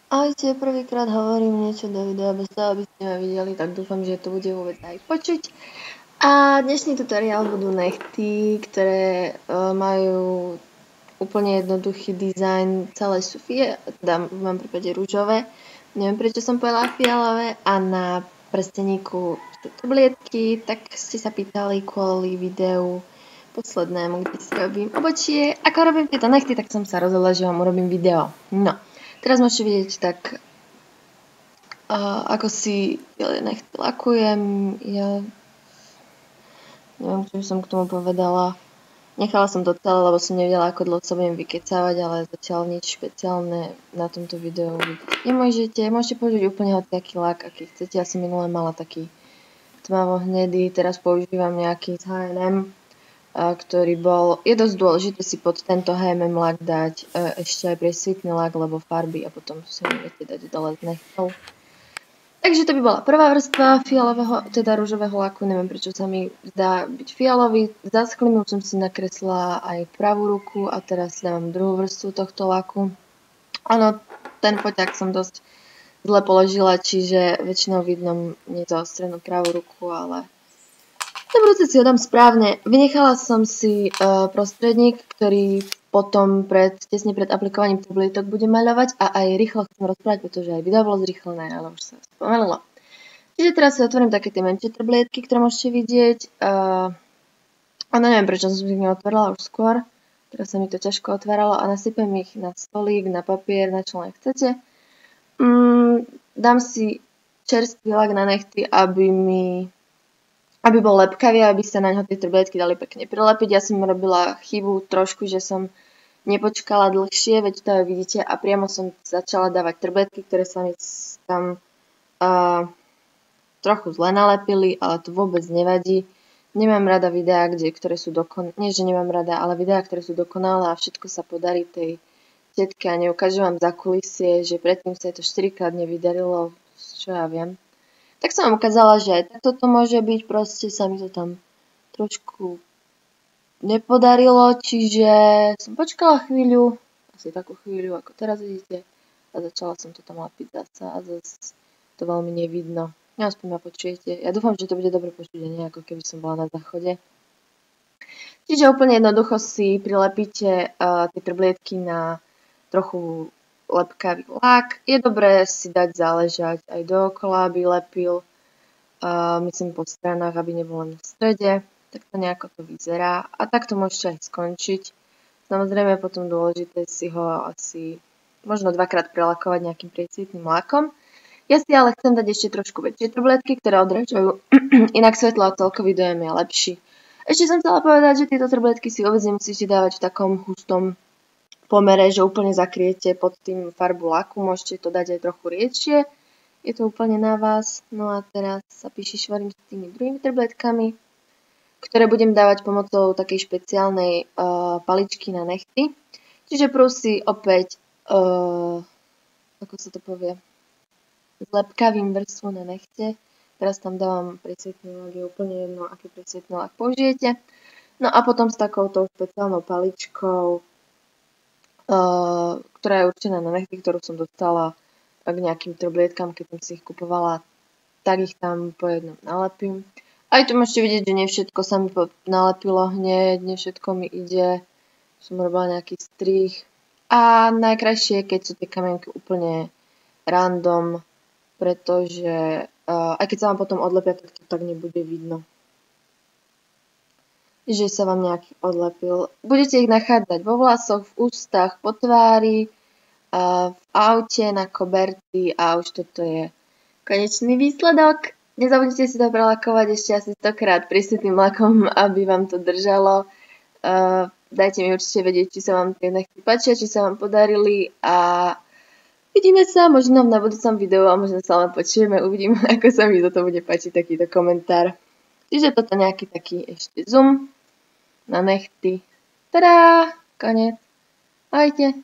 Ahojte, prvýkrát hovorím niečo do videa bez toho, aby ste ma videli, tak dúfam, že to bude vôbec aj počuť. A dnešný tutoriál budú nechty, ktoré majú úplne jednoduchý dizajn celej Sofie, teda v mojom prípade rúžové. Neviem, prečo som povedala fialové. A na prsteníku sú tablietky, tak ste sa pýtali kvôli videu poslednému, kde si robím obočie. Ako robím tieto nechty, tak som sa rozhodla, že vám urobím video. No. Teraz môžete vidieť tak, ako si nechty lakujem. Ja neviem, čo by som k tomu povedala. Nechala som to celé, lebo som nevedela, ako dlho sa budem vykecávať, ale zatiaľ nič špeciálne na tomto videu vidieť nemôžete. Môžete použiť úplne hociaký lak, aký chcete. Ja som minule mala taký tmavo hnedý, teraz používam nejaký z H&M, ktorý bol, je dosť dôležité si pod tento H&M lak dať ešte aj presvitný lak, lebo farby a potom si môžete dať dole z nechtov. Takže to by bola prvá vrstva fialového, teda rúžového laku, neviem prečo sa mi zdá byť fialový. Za sklinu som si nakreslila aj pravú ruku a teraz dávam druhú vrstvu tohto laku. Áno, ten poťak som dosť zle položila, čiže väčšinou vidno nezaostrenú pravú ruku, ale v budúce si ho dám správne. Vynechala som si prostredník, ktorý potom tesne pred aplikovaním tablietok budem maľovať a aj rýchlo chcem rozprávať, pretože aj video bolo zrýchlené, ale už sa spomenula. Čiže teraz si otvorím také tie menšie tablietky, ktoré môžete vidieť. Neviem, prečo som si ich neotvorila už skôr. Teraz sa mi to ťažko otváralo a nasypem ich na stolík, na papier, na čo len chcete. Dám si čerstvý lak na nechty, aby bol lepkavý, aby sa na ňo tie tablietky dali pekne prilepiť. Ja som robila chybu trošku, že som nepočkala dlhšie, veď to aj vidíte, a priamo som začala dávať tablietky, ktoré sa mi tam trochu zle nalepili, ale to vôbec nevadí. Nemám rada videá, ktoré sú dokonalé, nie že nemám rada, ale videá, ktoré sú dokonalé a všetko sa podarí tej tetke a neukážem vám za kulisie, že predtým sa to 4-krát nevydarilo, čo ja viem. Tak som vám ukázala, že aj takto to môže byť, proste sa mi to tam trošku nepodarilo, čiže som počkala chvíľu, asi takú chvíľu, ako teraz vidíte, a začala som to tam lapiť zase a zase to veľmi nevidno. Aspoň ma počujete. Ja dúfam, že to bude dobre počuť, nie ako keby som bola na záchode. Čiže úplne jednoducho si prilepíte tie tablietky na trochu lepkavý lak. Je dobré si dať záležať aj dookola, aby lepil. Myslím po stranách, aby nebol len v strede. Tak to nejako to vyzerá. A tak to môžete aj skončiť. Samozrejme je potom dôležité si ho asi možno 2-krát prelakovať nejakým priesvitným lakom. Ja si ale chcem dať ešte trošku väčšie tablietky, ktoré odrážajú inak svetlo a celkový dojem je lepší. Ešte som chcela povedať, že tieto tablietky si vôbec nemusíte dávať v takom hustom pomere, že úplne zakriete pod tým farbu laku, môžete to dať aj trochu riedšie, je to úplne na vás. No a teraz sa švorím s tými druhými tablietkami, ktoré budem dávať pomocou takej špeciálnej paličky na nechty. Čiže prosím opäť, ako sa to povie, s lepkavým vrstvom na nechte. Teraz tam dávam presvietný lak, je úplne jedno, aký presvietný lak použijete. No a potom s takouto špeciálnou paličkou, ktorá je určená na nechty, ktorú som dostala k nejakým tablietkám, keď som si ich kupovala, tak ich tam po jednom nalepím. Aj tu môžete vidieť, že nie všetko sa mi nalepilo hneď, nie všetko mi ide. Som robila nejaký strih. A najkrajšie je, keď sú tie kamienky úplne random, pretože aj keď sa vám potom odlepia, tak to tak nebude vidno, že sa vám nejaký odlepil. Budete ich nachádzať vo vlasoch, v ústach, po tvári, v aute, na koberty a už toto je konečný výsledok. Nezabudnite si to prelakovať ešte asi 100-krát presvietným lakom, aby vám to držalo. Dajte mi určite vedieť, či sa vám tie nechty páčia, či sa vám podarili a vidíme sa možno na budúcom videu a možno sa len počujeme, uvidím, ako sa mi toto bude páčiť, takýto komentár. Čiže toto nejaký taký ešte zoom na nechty. Tadá! Konec. Ahojte.